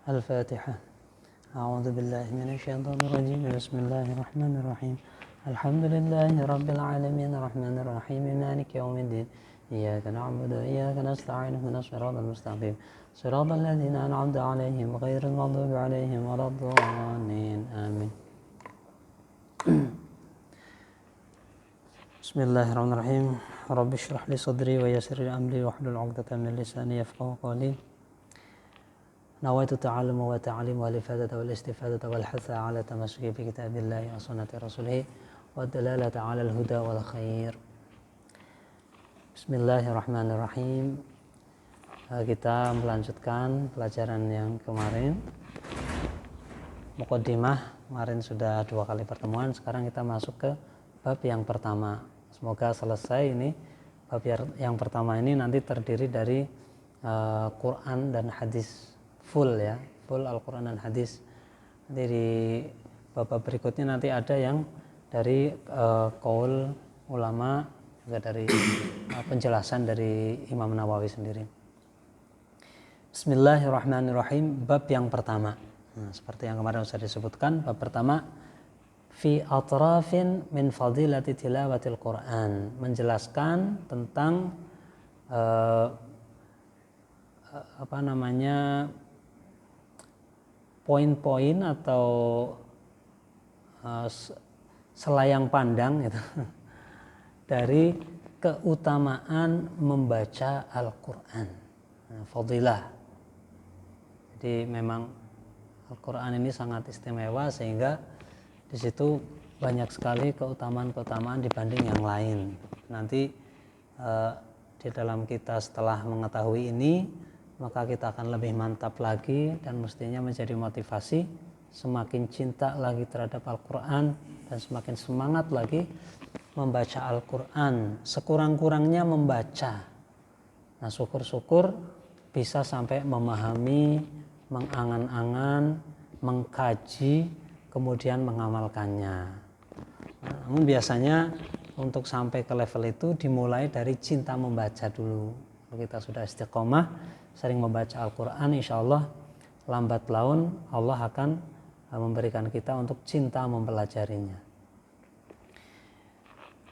الفاتحة. أعوذ بالله من الشيطان الرجيم. بسم الله الرحمن الرحيم. الحمد لله رب العالمين الرحمن الرحيم مالك يوم الدين. إياك نعبد وإياك نستعين اهدنا الصراط المستقيم صراط الذين أنعمت عليهم غير المغضوب عليهم ولا الضالين آمين. بسم الله الرحمن الرحيم. رب اشرح لي صدري ويسر لي أمري واحلل عقدة من لساني يفقهوا قولي. نويت التعلم والتعليم والإفادة والاستفادة والحث على التمسك بكتاب الله وسنة رسوله والدلالة على الهدى والخير. Bismillahirrahmanirrahim. Kita melanjutkan pelajaran yang kemarin. Muqaddimah kemarin sudah 2 kali pertemuan. Sekarang kita masuk ke bab yang pertama. Semoga selesai ini. Bab yang pertama ini nanti terdiri dari Quran dan hadis full ya, full Al-Quran dan hadis. Nanti di bab berikutnya nanti ada yang dari qaul ulama, juga dari penjelasan dari Imam Nawawi sendiri. Bismillahirrahmanirrahim. Bab yang pertama. Nah, seperti yang kemarin sudah disebutkan, bab pertama fi atrafin min fadilati tilawatil Quran, menjelaskan tentang poin-poin atau selayang pandang gitu, dari keutamaan membaca Al-Quran. Fadilah. Jadi memang Al-Quran ini sangat istimewa sehingga di situ banyak sekali keutamaan-keutamaan dibanding yang lain. Nanti di dalam kita setelah mengetahui ini, maka kita akan lebih mantap lagi dan mestinya menjadi motivasi, semakin cinta lagi terhadap Al-Quran dan semakin semangat lagi membaca Al-Quran, sekurang-kurangnya membaca. Nah, syukur-syukur bisa sampai memahami, mengangan-angan, mengkaji, kemudian mengamalkannya. Namun biasanya untuk sampai ke level itu dimulai dari cinta membaca dulu. Kalau kita sudah istiqomah, sering membaca Al-Quran, insya Allah lambat laun Allah akan memberikan kita untuk cinta mempelajarinya.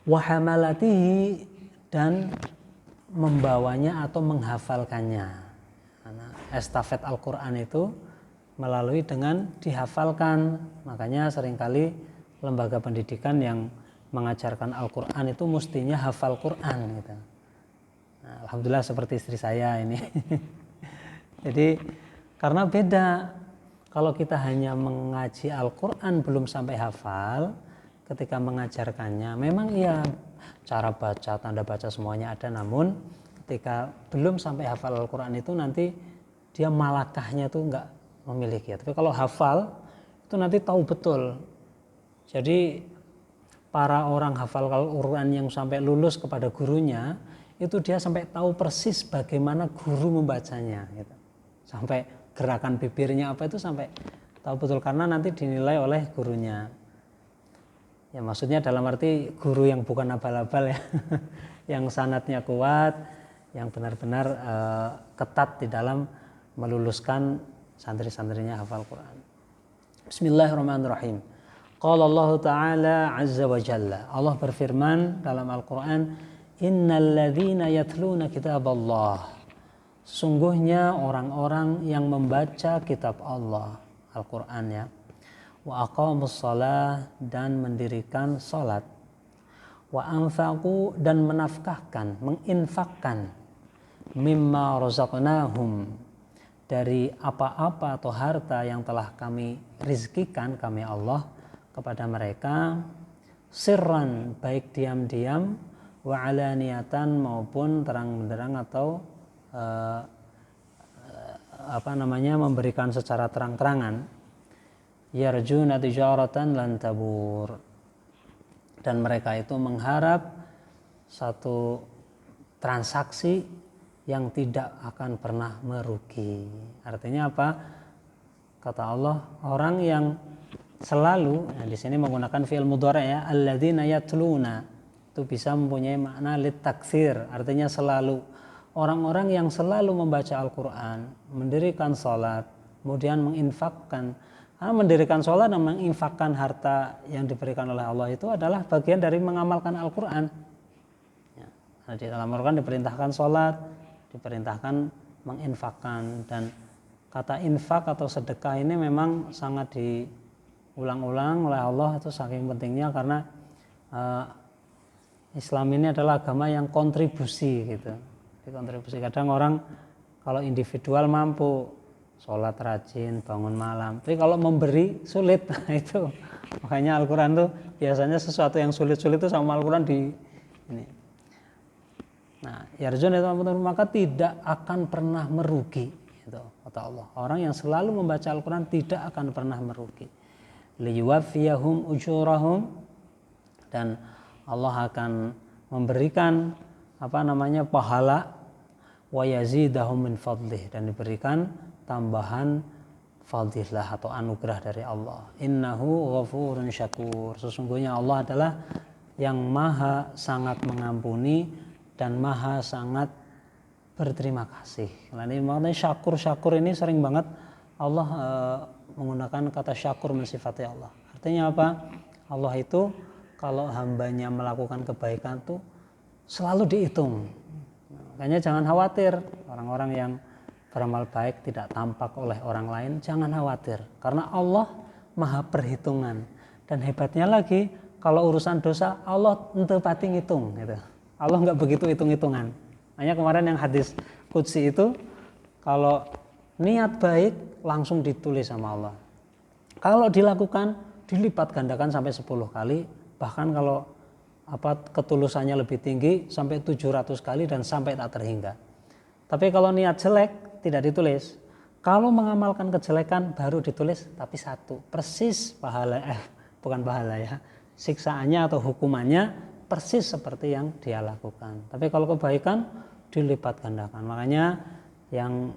Wahamalatihi, dan membawanya atau menghafalkannya. Karena estafet Al-Quran itu melalui dengan dihafalkan. Makanya seringkali lembaga pendidikan yang mengajarkan Al-Quran itu mestinya hafal Quran gitu. Nah, alhamdulillah seperti istri saya ini. Jadi karena beda, kalau kita hanya mengaji Al-Quran belum sampai hafal, ketika mengajarkannya memang iya cara baca, tanda baca semuanya ada, namun ketika belum sampai hafal Al-Quran itu nanti dia malakahnya tuh nggak memiliki. Tapi kalau hafal itu nanti tahu betul. Jadi para orang hafal Al-Quran yang sampai lulus kepada gurunya, itu dia sampai tahu persis bagaimana guru membacanya gitu. Sampai gerakan bibirnya apa itu sampai tahu betul, karena nanti dinilai oleh gurunya. Ya maksudnya dalam arti guru yang bukan abal-abal ya, yang sanadnya kuat, yang benar-benar ketat di dalam meluluskan santri-santrinya hafal Quran. Bismillahirrahmanirrahim. Qala Allah Ta'ala Azza wa Jalla. Allah berfirman dalam Al-Quran, innalladzina yatluna kitaballah, sungguhnya orang-orang yang membaca kitab Allah, Al-Quran ya, wa aqamus shalah, dan mendirikan salat, wa anfaqu, dan menafkahkan, menginfakkan, mimma razaqnahum, dari apa-apa atau harta yang telah kami rizkikan, kami Allah, kepada mereka, sirran, baik diam-diam, wa alaniyatan, maupun terang-benderang atau memberikan secara terang-terangan. Yarjuna tijaratan lan tabur, dan mereka itu mengharap satu transaksi yang tidak akan pernah merugi. Artinya apa? Kata Allah, orang yang selalu, nah di sini menggunakan fi'il mudhari' ya, alladzina yatluna, itu bisa mempunyai makna litaktsir, artinya selalu. Orang-orang yang selalu membaca Al-Quran, mendirikan salat, kemudian menginfakkan. Karena mendirikan sholat dan menginfakkan harta yang diberikan oleh Allah itu adalah bagian dari mengamalkan Al-Quran. Ya, di dalam Al-Quran diperintahkan sholat, diperintahkan menginfakkan, dan kata infak atau sedekah ini memang sangat diulang-ulang oleh Allah, itu saking pentingnya karena Islam ini adalah agama yang kontribusi gitu. Kontribusi, kadang orang kalau individual mampu sholat rajin, bangun malam, tapi kalau memberi sulit. Itu makanya Al-Quran tuh biasanya sesuatu yang sulit-sulit itu sama Al-Quran di ini. Nah, yarjun itu maka tidak akan pernah merugi, itu kata Allah. Orang yang selalu membaca Al-Quran tidak akan pernah merugi. Liyuwaffiyahum ujurahum, dan Allah akan memberikan pahala, wa yazidahum min fadlih, dan diberikan tambahan fadilah atau anugerah dari Allah. Innahu ghafurun syakur, sesungguhnya Allah adalah yang maha sangat mengampuni dan maha sangat berterima kasih. Nah, ini maknanya syakur ini sering banget Allah menggunakan kata syakur mensifati Allah. Artinya apa? Allah itu kalau hambanya melakukan kebaikan tuh selalu dihitung. Makanya jangan khawatir orang-orang yang beramal baik tidak tampak oleh orang lain, jangan khawatir karena Allah maha perhitungan. Dan hebatnya lagi, kalau urusan dosa Allah ente pati ngitung gitu. Allah nggak begitu hitung-hitungan. Makanya kemarin yang hadis qudsi itu, kalau niat baik langsung ditulis sama Allah. Kalau dilakukan dilipat gandakan sampai 10 kali, bahkan kalau ketulusannya lebih tinggi sampai 700 kali dan sampai tak terhingga. Tapi kalau niat jelek tidak ditulis. Kalau mengamalkan kejelekan baru ditulis, tapi satu, persis bukan pahala ya, siksaannya atau hukumannya persis seperti yang dia lakukan. Tapi kalau kebaikan dilipat gandakan. Makanya yang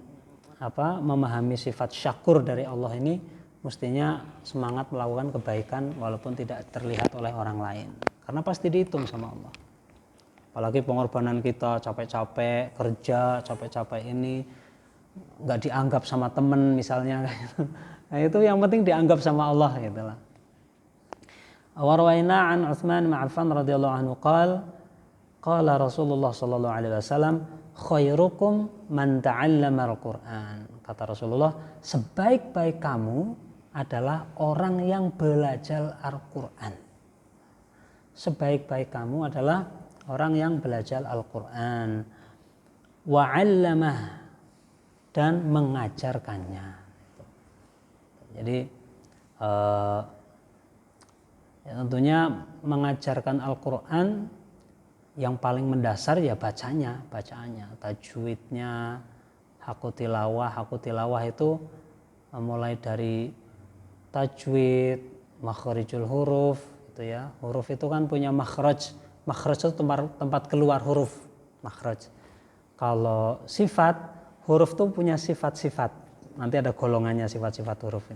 memahami sifat syakur dari Allah ini mestinya semangat melakukan kebaikan walaupun tidak terlihat oleh orang lain, karena pasti dihitung sama Allah. Apalagi pengorbanan kita, capek-capek kerja, capek-capek ini nggak dianggap sama temen misalnya. Nah, itu yang penting dianggap sama Allah gitu lah. Warwaina an Utsman bin Affan radhiyallahu anhu qala Rasulullah sallallahu alaihi wasallam khairukum man ta'allama al-Qur'an. Kata Rasulullah, sebaik-baik kamu adalah orang yang belajar Al-Qur'an. Sebaik-baik kamu adalah orang yang belajar Al-Qur'an. Wa 'allamah, dan mengajarkannya. Jadi tentunya mengajarkan Al-Qur'an yang paling mendasar ya bacaannya, tajwidnya, haku tilawah itu mulai dari tajwid, makhrijul huruf itu ya. Huruf itu kan punya makhraj itu tempat keluar huruf, makhraj. Kalau sifat, huruf itu punya sifat-sifat. Nanti ada golongannya sifat-sifat huruf.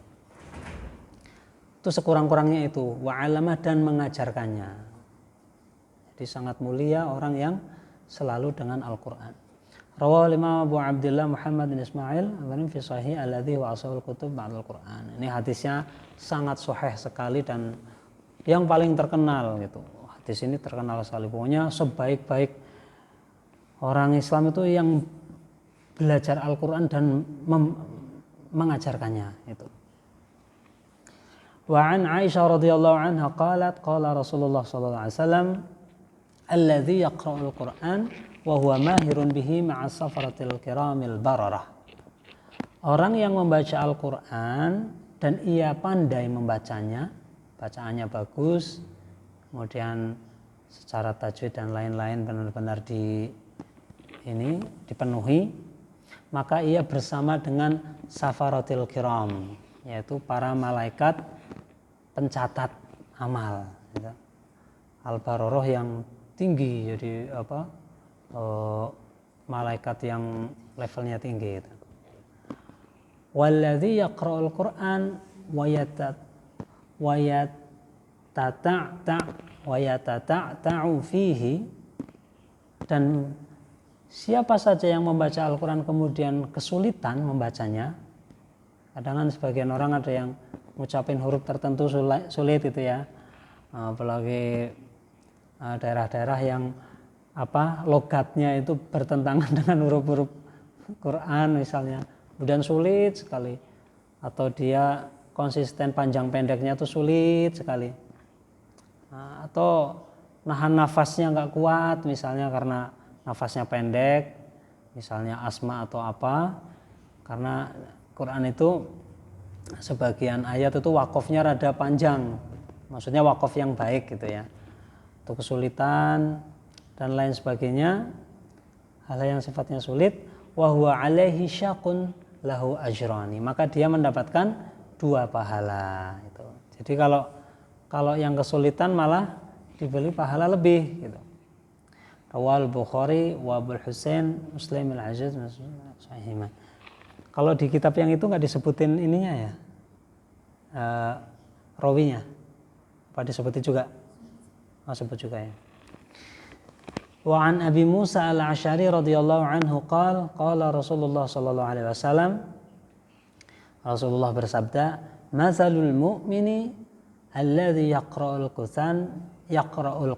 Itu sekurang-kurangnya itu, wa'alamah, dan mengajarkannya. Jadi sangat mulia orang yang selalu dengan Al-Quran. Rawahu Imam Abu Abdullah Muhammad bin Ismail fi Sahih alladzi wa asahul kutub ba'dal Quran. Ini hadisnya sangat sahih sekali dan yang paling terkenal gitu. Hadis ini terkenal sekali. Pokoknya sebaik-baik orang Islam itu yang belajar Al-Quran dan mengajarkannya itu. Wa an Aisyah radhiyallahu anha qalat qala Rasulullah sallallahu alaihi wasallam alladzi yaqra'ul Qur'an wa huwa mahirun bihi ma'a safaratil kiramil bararah. Orang yang membaca Al-Qur'an dan ia pandai membacanya, bacaannya bagus, kemudian secara tajwid dan lain-lain benar-benar dipenuhi, maka ia bersama dengan safaratil kiram, yaitu para malaikat pencatat amal, gitu. Al-bararah yang tinggi, jadi malaikat yang levelnya tinggi itu. Walladzi yaqra'ul Qur'an wa yatata'u fihi, dan siapa saja yang membaca Al-Quran kemudian kesulitan membacanya, Kadang kan sebagian orang ada yang ngucapin huruf tertentu sulit itu ya, apalagi daerah-daerah yang logatnya itu bertentangan dengan huruf-huruf Quran misalnya, kemudian sulit sekali, atau dia konsisten panjang pendeknya itu sulit sekali, atau nahan nafasnya nggak kuat misalnya karena nafasnya pendek, misalnya asma atau apa, karena Quran itu sebagian ayat itu wakofnya rada panjang, maksudnya wakof yang baik gitu ya, itu kesulitan dan lain sebagainya, hal yang sifatnya sulit, wa huwa alaihi syaqun lahu ajrani, maka dia mendapatkan 2 pahala itu. Jadi kalau yang kesulitan malah diberi pahala lebih gitu. Rawal Bukhari wa Abul Husain Muslim al-Aziz sahihah. Kalau di kitab yang itu nggak disebutin ininya ya, rawinya, apa disebutin juga? Sebut juga ya. Wa an Abi Musa al-Asy'ari radhiyallahu anhu qala Rasulullah sallallahu alaihi wasallam, Rasulullah bersabda, "Matsalul mu'mini alladzi yaqra'ul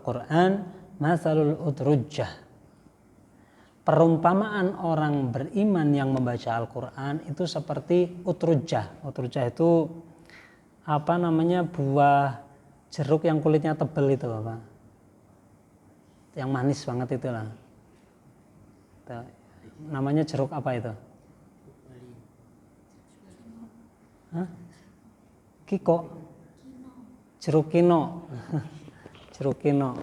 Qur'an matsalul udrujjah." Perumpamaan orang beriman yang membaca Al-Qur'an itu seperti utrujjah. Utrujjah itu buah jeruk yang kulitnya tebal itu Bapak. Yang manis banget itulah. Namanya jeruk apa itu? Kiko. Jeruk kino. Jeruk kino.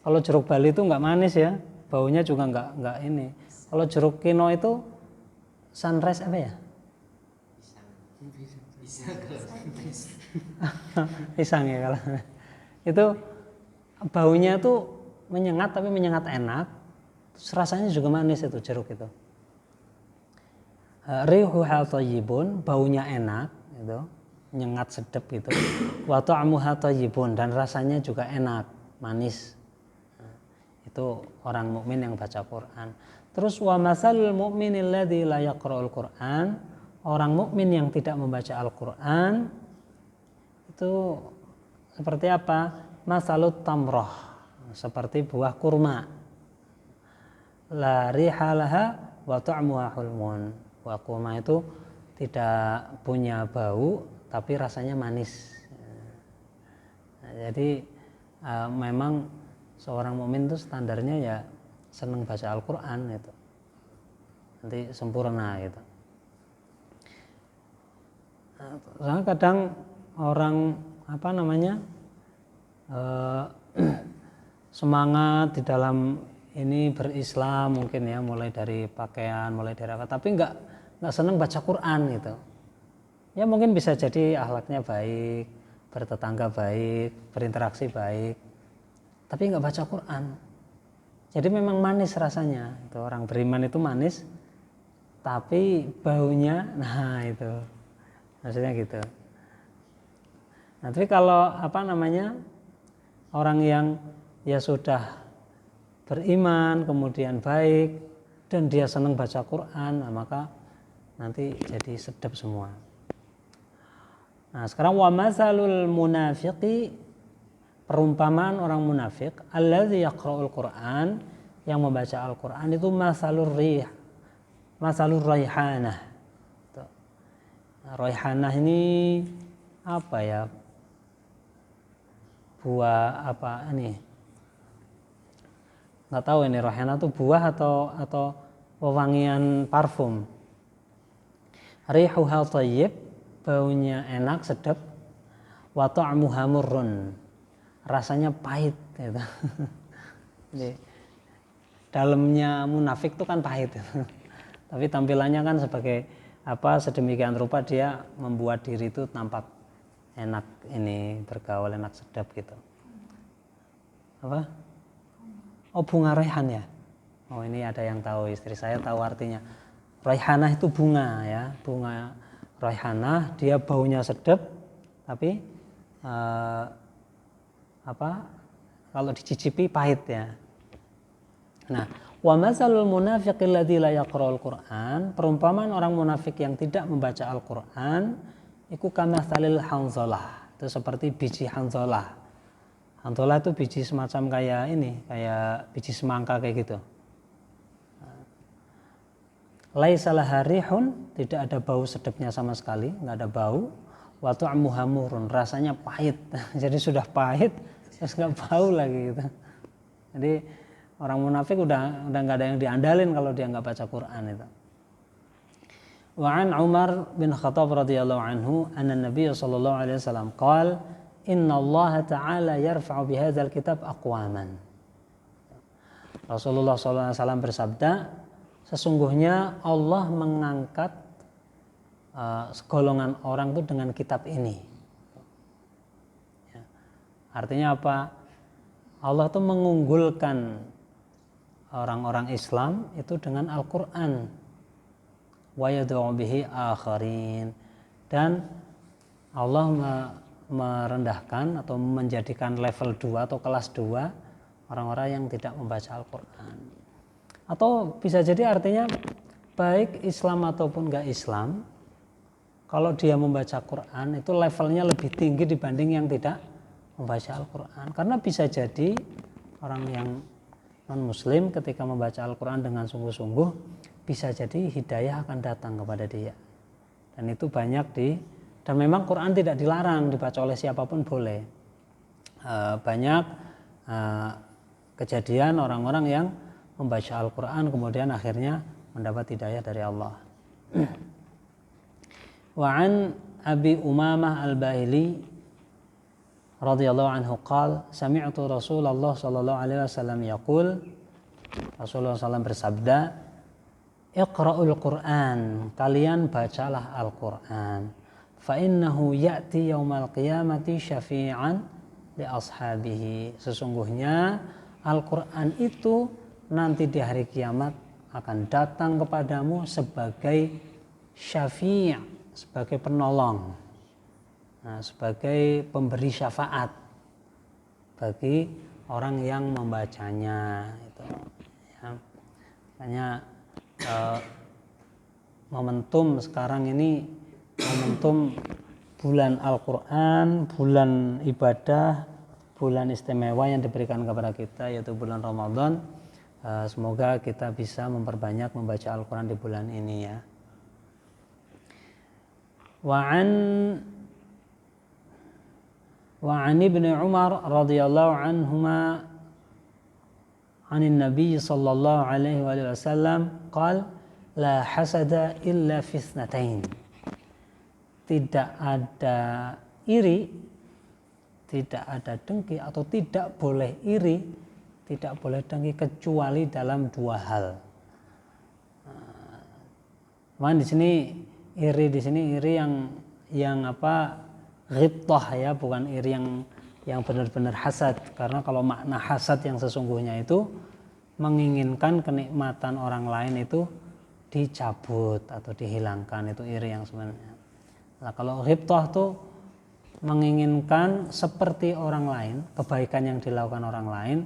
Kalau jeruk Bali itu nggak manis ya, baunya juga nggak ini. Kalau jeruk kino itu sunrise apa ya? Pisang ya kalau. Itu baunya tuh menyengat, tapi menyengat enak. Terus rasanya juga manis itu jeruk itu. Rihuha thayyibun, baunya enak gitu, menyengat sedap gitu. Wa ta'muha thayyibun, dan rasanya juga enak, manis. Itu orang mukmin yang baca Quran. Terus wa masalul mu'minil ladzi la yaqra'ul Quran, orang mukmin yang tidak membaca Al-Qur'an itu seperti apa? Masalut tamrah, seperti buah kurma. La rihalaha wa ta'muha hulmun. Buah kurma itu tidak punya bau tapi rasanya manis. Nah, jadi memang seorang mukmin itu standarnya ya senang baca Al-Qur'an gitu. Nanti sempurna gitu. Nah, kadang orang semangat di dalam ini berislam mungkin ya, mulai dari pakaian, mulai dari apa, tapi nggak senang baca Quran gitu. Ya mungkin bisa jadi akhlaknya baik, bertetangga baik, berinteraksi baik, tapi nggak baca Quran. Jadi memang manis rasanya. Itu orang beriman itu manis, tapi baunya, nah itu maksudnya gitu. Nah, tapi kalau orang yang ya sudah beriman kemudian baik dan dia senang baca Quran, nah maka nanti jadi sedap semua. Nah, sekarang wa masalul munafiqi, perumpamaan orang munafik, alladzi yaqra'ul Quran, yang membaca Al-Quran itu masalur raihanah. Nah, raihanah ini apa ya? Buah apa ini? Nggak tahu ini raihanah itu buah atau wewangian parfum. Rihuha thayyib, baunya enak, sedap. Wa ta'muha murrun, rasanya pahit gitu. Jadi, dalamnya munafik itu kan pahit. Tapi tampilannya kan sebagai sedemikian rupa dia membuat diri itu tampak enak, ini bergaul enak, sedap gitu. Apa? Oh, bunga raihan ya. Oh, ini ada yang tahu, istri saya tahu artinya. Raihanah itu bunga ya, bunga raihanah, dia baunya sedap, tapi kalau dicicipi pahit ya. Nah, Wa masalul munafiqil ladzi la yaqra'ul Qur'an, perumpamaan orang munafik yang tidak membaca Al-Qur'an iku kamatsalil hanzalah, itu seperti biji hanzalah. Hanzalah itu biji semacam kayak ini, kayak biji semangka kayak gitu. Laisa laha rihun, tidak ada bau sedapnya sama sekali, enggak ada bau. Wa tu'muha murun, rasanya pahit. Jadi sudah pahit terus enggak bau lagi gitu. Jadi orang munafik udah nggak ada yang diandalin kalau dia nggak baca Quran itu. Wa an Umar bin Khattab radhiyallahu anhu anna Nabiy sallallahu alaihi wasallam qala inna Allah ta'ala yarfa'u bihadzal kitab aqwaman. Rasulullah sallallahu alaihi wasallam bersabda, sesungguhnya Allah mengangkat segolongan orang itu dengan kitab ini. Ya. Artinya apa? Allah itu mengunggulkan orang-orang Islam itu dengan Al-Quran, wa yad'u bihi akharin, dan Allah merendahkan atau menjadikan level 2 atau kelas 2 orang-orang yang tidak membaca Al-Quran. Atau bisa jadi artinya baik Islam ataupun enggak Islam, kalau dia membaca Quran itu levelnya lebih tinggi dibanding yang tidak membaca Al-Quran. Karena bisa jadi orang yang non-muslim ketika membaca Al-Quran dengan sungguh-sungguh, bisa jadi hidayah akan datang kepada dia. Dan itu banyak dan memang Quran tidak dilarang dibaca oleh siapapun, boleh. Banyak kejadian orang-orang yang membaca Al-Quran kemudian akhirnya mendapat hidayah dari Allah. Wa an Abi Umamah Al-Bahili radhiyallahu anhu qala sami'tu Rasulullah sallallahu alaihi wasallam yaqul, Rasulullah SAW bersabda, iqra'ul Qur'an, kalian bacalah Al-Qur'an, fa innahu ya'ti yaumal qiyamati syafi'an li ashabihi, sesungguhnya Al-Qur'an itu nanti di hari kiamat akan datang kepadamu sebagai syafi', sebagai penolong. Nah, sebagai pemberi syafaat bagi orang yang membacanya itu. Ya. Makanya momentum sekarang ini momentum bulan Al-Quran, bulan ibadah, bulan istimewa yang diberikan kepada kita yaitu bulan Ramadan. Semoga kita bisa memperbanyak membaca Al-Quran di bulan ini ya. Wa an Ibnu Umar radhiyallahu anhuma anin Nabi sallallahu alaihi wasallam qala la hasada illa fi itsnatain. Tidak ada iri, tidak ada dengki atau tidak boleh iri, tidak boleh dengki kecuali dalam 2 hal. Di sini iri yang apa? Ghibtah ya, bukan iri yang benar-benar hasad, karena kalau makna hasad yang sesungguhnya itu menginginkan kenikmatan orang lain itu dicabut atau dihilangkan, itu iri yang sebenarnya. Nah, kalau ghibtah tuh menginginkan seperti orang lain, kebaikan yang dilakukan orang lain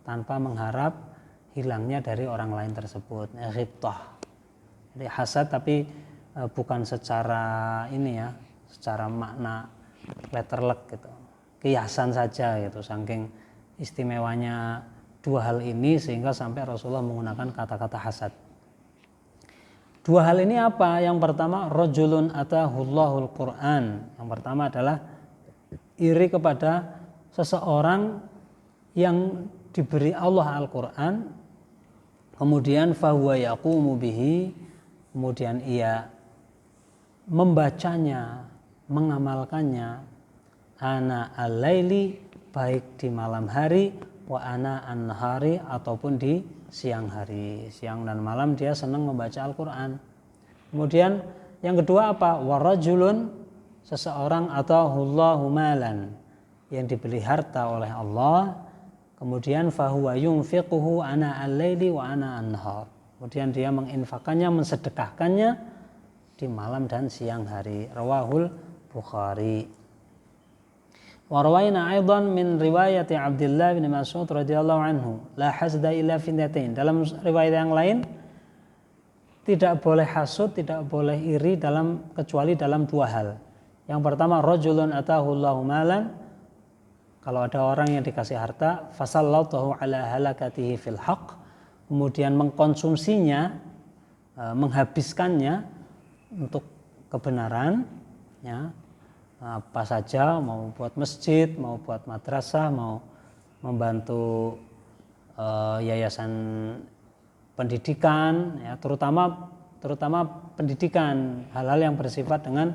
tanpa mengharap hilangnya dari orang lain tersebut. Ghibtah. Jadi hasad tapi bukan secara ini ya, secara makna letterlek gitu, kiasan saja gitu, saking istimewanya 2 hal ini sehingga sampai Rasulullah menggunakan kata-kata hasad. 2 hal ini apa? Yang pertama, rajulun atahullahul Qur'an. Yang pertama adalah iri kepada seseorang yang diberi Allah Al-Qur'an, kemudian fahuwa yaqumu bihi, kemudian ia membacanya, mengamalkannya, ana al-laili, baik di malam hari, wa ana an-nahari, ataupun di siang hari. Siang dan malam dia senang membaca Al-Quran. Kemudian yang kedua apa? Warajulun, seseorang atahullahu malan, yang diberi harta oleh Allah, kemudian fahuwa yunfiquhu ana al-laili wa ana an-nahar, kemudian dia menginfakannya, mensedekahkannya di malam dan siang hari. Rawahul Bukhari. Warwaina aidan min riwayati Abdullah bin Mas'ud radhiyallahu anhu, la hasda illa finnatain. Dalam riwayat yang lain, tidak boleh hasud, tidak boleh iri kecuali dalam dua hal. Yang pertama, rajulun atahu Allahu malan, kalau ada orang yang dikasih harta, fasallatahu ala halakatihi fil haqq, kemudian mengkonsumsinya, menghabiskannya untuk kebenaran, ya, apa saja, mau buat masjid, mau buat madrasah, mau membantu yayasan pendidikan, ya, terutama pendidikan, hal-hal yang bersifat dengan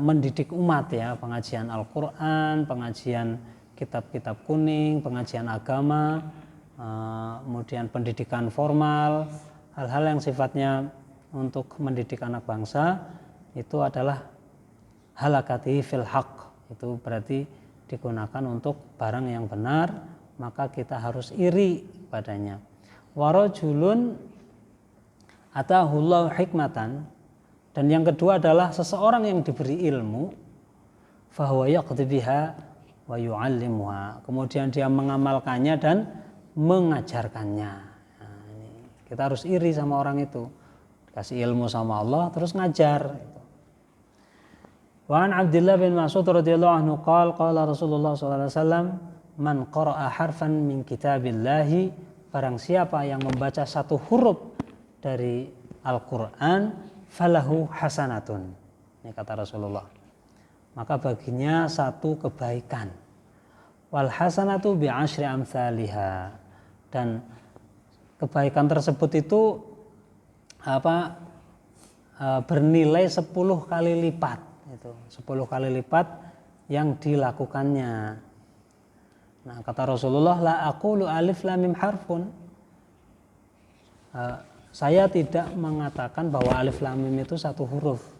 mendidik umat, ya, pengajian Al-Quran, pengajian kitab-kitab kuning, pengajian agama, kemudian pendidikan formal, hal-hal yang sifatnya untuk mendidik anak bangsa, itu adalah halakati fil haq, itu berarti digunakan untuk barang yang benar, maka kita harus iri padanya. Warajulun atahullahu hikmatan, dan yang kedua adalah seseorang yang diberi ilmu, fahuwa yaqdi biha wa yu'allimuha, kemudian dia mengamalkannya dan mengajarkannya. Nah, ini kita harus iri sama orang itu, dikasih ilmu sama Allah terus ngajar. Wa an Abdullah bin Mas'ud radhiyallahu anhu qala Rasulullah sallallahu alaihi wasallam, man qara'a harfan min kitabillahi, barang siapa yang membaca satu huruf dari Al-Qur'an, falahu hasanatun. Ini kata Rasulullah. Maka baginya satu kebaikan. Wal hasanatu bi asyri amsalihha. Dan kebaikan tersebut itu bernilai 10 kali lipat. Itu 10 kali lipat yang dilakukannya. Nah, kata Rasulullah, la aqulu alif lam mim harfun. Saya tidak mengatakan bahwa alif lam mim itu satu huruf.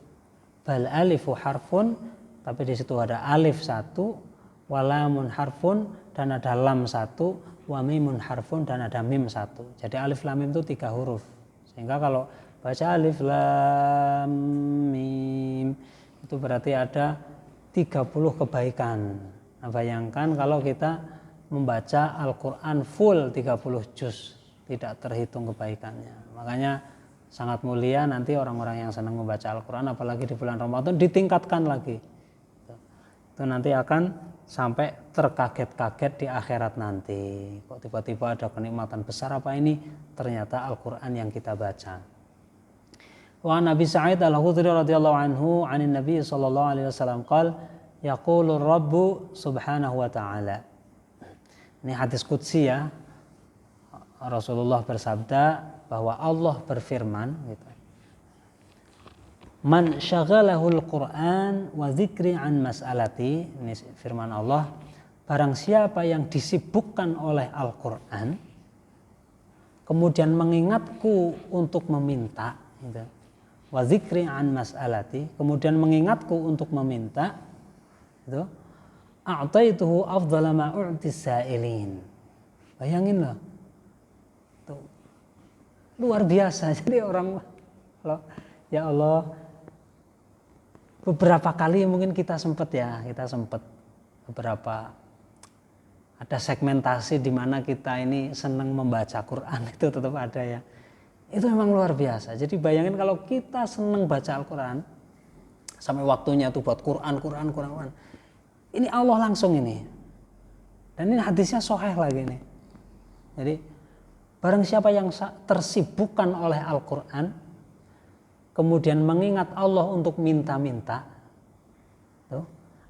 Bal alifu harfun, tapi di situ ada alif satu, wa lamun harfun, dan ada lam satu, wa mimun harfun, dan ada mim satu. Jadi alif lam mim itu 3 huruf. Sehingga kalau baca alif lam mim itu berarti ada 30 kebaikan. Nah, bayangkan kalau kita membaca Al-Quran full 30 juz, tidak terhitung kebaikannya. Makanya sangat mulia nanti orang-orang yang senang membaca Al-Quran, apalagi di bulan Ramadan, ditingkatkan lagi. Itu nanti akan sampai terkaget-kaget di akhirat nanti. Kok tiba-tiba ada kenikmatan besar apa ini? Ternyata Al-Quran yang kita baca. Wa Nabi Sa'id Al-Khudri radhiyallahu anhu 'anin Nabi sallallahu alaihi wasallam qala yaqulu Rabbu subhanahu wa ta'ala. Ini hadis qudsi, ya. Rasulullah bersabda bahwa Allah berfirman gitu. Man syaghalahul Qur'an wa dzikri an mas'alati, ini firman Allah, barang siapa yang disibukkan oleh Al-Qur'an kemudian mengingatku untuk meminta gitu. Wa dzikri an mas'alati, kemudian mengingatku untuk meminta, itu a'taituhu afdhala ma u'tis sa'ilin. Bayangin loh, tuh luar biasa. Jadi orang, ya Allah, beberapa kali mungkin kita sempat beberapa ada segmentasi di mana kita ini senang membaca Quran, itu tetap ada, ya. Itu memang luar biasa. Jadi bayangin kalau kita senang baca Al-Quran, sampai waktunya tuh buat Quran. Ini Allah langsung ini. Dan ini hadisnya sahih lagi nih. Jadi barang siapa yang tersibukkan oleh Al-Quran, kemudian mengingat Allah untuk minta-minta,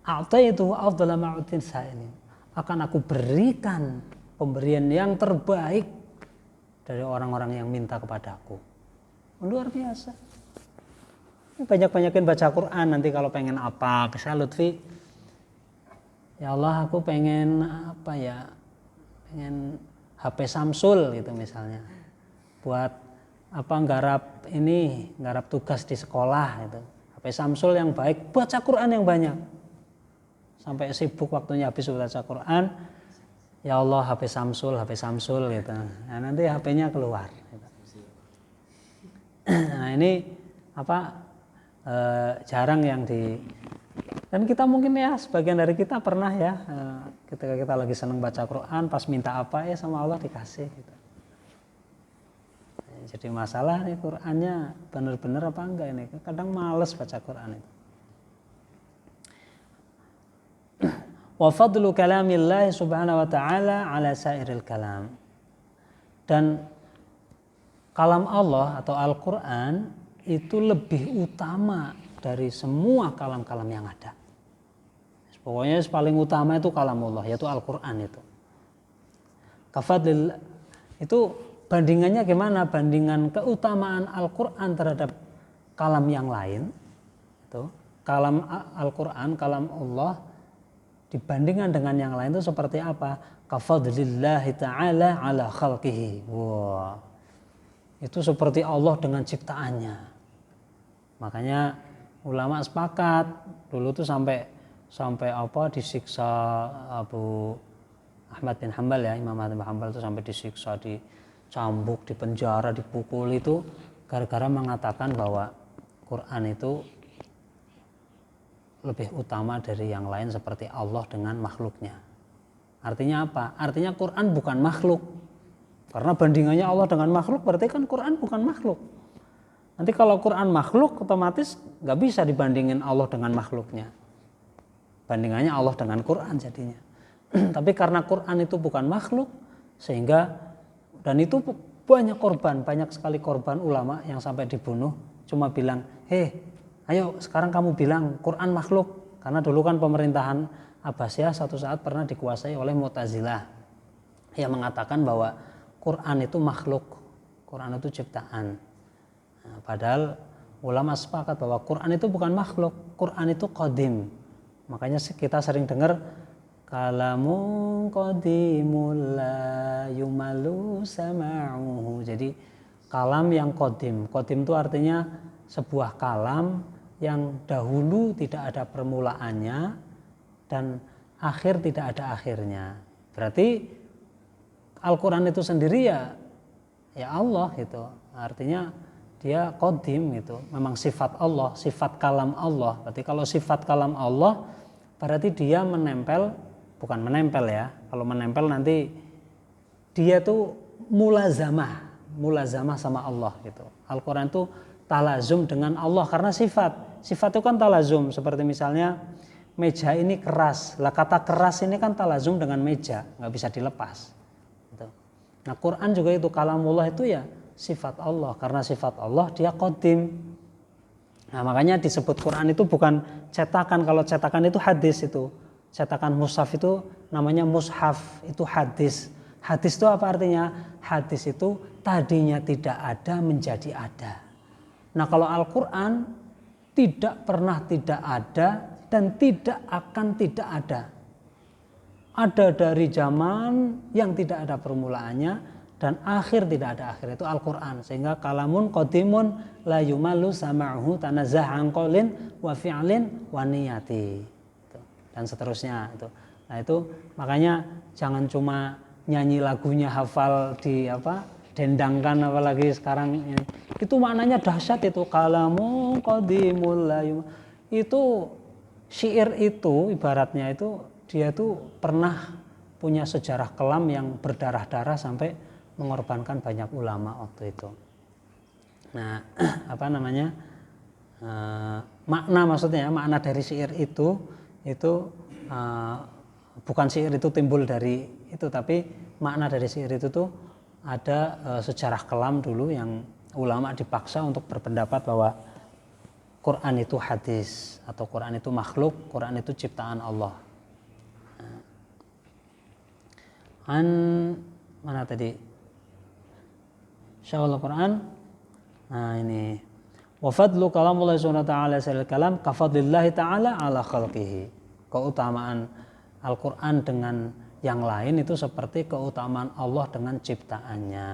a'taitu afdhala ma u'tin sa'ilin, akan aku berikan pemberian yang terbaik dari orang-orang yang minta kepadaku. Luar biasa. Banyak-banyakin baca Quran. Nanti kalau pengen apa, misalnya Lutfi, ya Allah aku pengen apa ya, pengen HP Samsul gitu misalnya, buat apa, nggarap tugas di sekolah gitu. HP Samsul yang baik, baca Quran yang banyak, sampai sibuk waktunya habis baca Quran. Ya Allah HP Samsul gitu. Nah, nanti HP-nya keluar. Gitu. Nah ini jarang yang Dan kita mungkin ya sebagian dari kita pernah ya ketika kita lagi senang baca Quran, pas minta apa ya sama Allah dikasih gitu. Jadi masalah nih Qurannya benar-benar apa enggak ini? Kadang males baca Quran itu. Wa fadlu kalamillah subhanahu wa ta'ala ala sairil kalam. Dan kalam Allah atau Al-Quran itu lebih utama dari semua kalam-kalam yang ada. Pokoknya yang paling utama itu kalam Allah, yaitu Al-Quran itu. Kafadlil itu bandingannya gimana? Bandingan keutamaan Al-Quran terhadap kalam yang lain. Itu kalam Al-Quran, kalam Allah dibandingkan dengan yang lain itu seperti apa? Kafadlillahi ta'ala ala khalqihi. Wah, itu seperti Allah dengan ciptaannya. Makanya ulama sepakat dulu tuh sampai apa disiksa Abu Ahmad bin Hanbal ya, Imam Ahmad bin Hanbal itu sampai disiksa, dicambuk, dipenjara, dipukul itu gara-gara mengatakan bahwa Quran itu lebih utama dari yang lain seperti Allah dengan makhluknya. Artinya apa? Artinya Quran bukan makhluk. Karena bandingannya Allah dengan makhluk berarti kan Quran bukan makhluk. Nanti kalau Quran makhluk otomatis nggak bisa dibandingin Allah dengan makhluknya. Bandingannya Allah dengan Quran jadinya. Tapi karena Quran itu bukan makhluk sehingga dan itu banyak sekali korban ulama yang sampai dibunuh cuma bilang, ayo sekarang kamu bilang Quran makhluk. Karena dulu kan pemerintahan Abbasiyah satu saat pernah dikuasai oleh Mu'tazilah yang mengatakan bahwa Quran itu makhluk, Quran itu ciptaan. Nah, padahal ulama sepakat bahwa Quran itu bukan makhluk, Quran itu qadim. Makanya kita sering dengar kalamun qadimul la yumalu sama'uhu. Jadi kalam yang qadim. Qadim itu artinya sebuah kalam yang dahulu tidak ada permulaannya dan akhir tidak ada akhirnya. Berarti Al-Quran itu sendiri ya Allah gitu. Artinya dia qadim gitu. Memang sifat Allah, sifat kalam Allah. Berarti kalau sifat kalam Allah berarti dia menempel, bukan menempel ya. Kalau menempel nanti dia tuh mulazamah sama Allah gitu. Al-Quran itu talazum dengan Allah karena sifat itu kan talazum. Seperti misalnya meja ini keras, lah kata keras ini kan talazum dengan meja, nggak bisa dilepas gitu. Nah Quran juga itu kalamullah itu ya sifat Allah, karena sifat Allah dia qadim. Nah makanya disebut Quran itu bukan cetakan, kalau cetakan itu hadis, itu cetakan mushaf itu namanya mushaf, itu hadis. Hadis itu apa artinya? Hadis itu tadinya tidak ada menjadi ada. Nah kalau Al-Quran tidak pernah tidak ada dan tidak akan tidak ada. Ada dari zaman yang tidak ada permulaannya dan akhir tidak ada akhir, itu Al-Quran. Sehingga kalamun qadimun la yumalu sama'uhu tanazzah an qaulin wa fi'lin wa niyati. Dan seterusnya itu. Nah itu makanya jangan cuma nyanyi lagunya, hafal dendangkan, apalagi sekarang ini. Itu maknanya dahsyat itu, kalamun qadimul la yumalu. Itu syair itu ibaratnya itu dia tuh pernah punya sejarah kelam yang berdarah-darah sampai mengorbankan banyak ulama waktu itu. Nah, makna maksudnya, makna dari syair itu bukan syair itu timbul dari itu, tapi makna dari syair itu tuh ada sejarah kelam dulu yang ulama dipaksa untuk berpendapat bahwa Quran itu hadis atau Quran itu makhluk, Quran itu ciptaan Allah. Mana tadi? Syawal Quran. Nah ini. Wa fadlu kalamullah subhanahu wa ta'ala salil kalam kafadlillahi ta'ala ala khalqihi. Keutamaan Al-Quran dengan yang lain itu seperti keutamaan Allah dengan ciptaannya.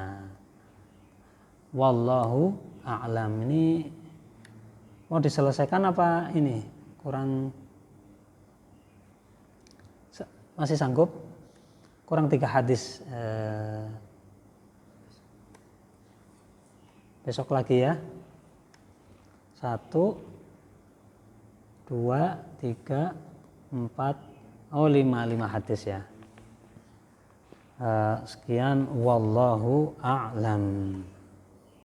Wallahu a'lam. Ini mau diselesaikan apa ini? Kurang, masih sanggup? Kurang 3 hadis. Besok lagi ya. 1, 2, 3, 4, 5 hadis ya. Sekian, wallahu a'lam.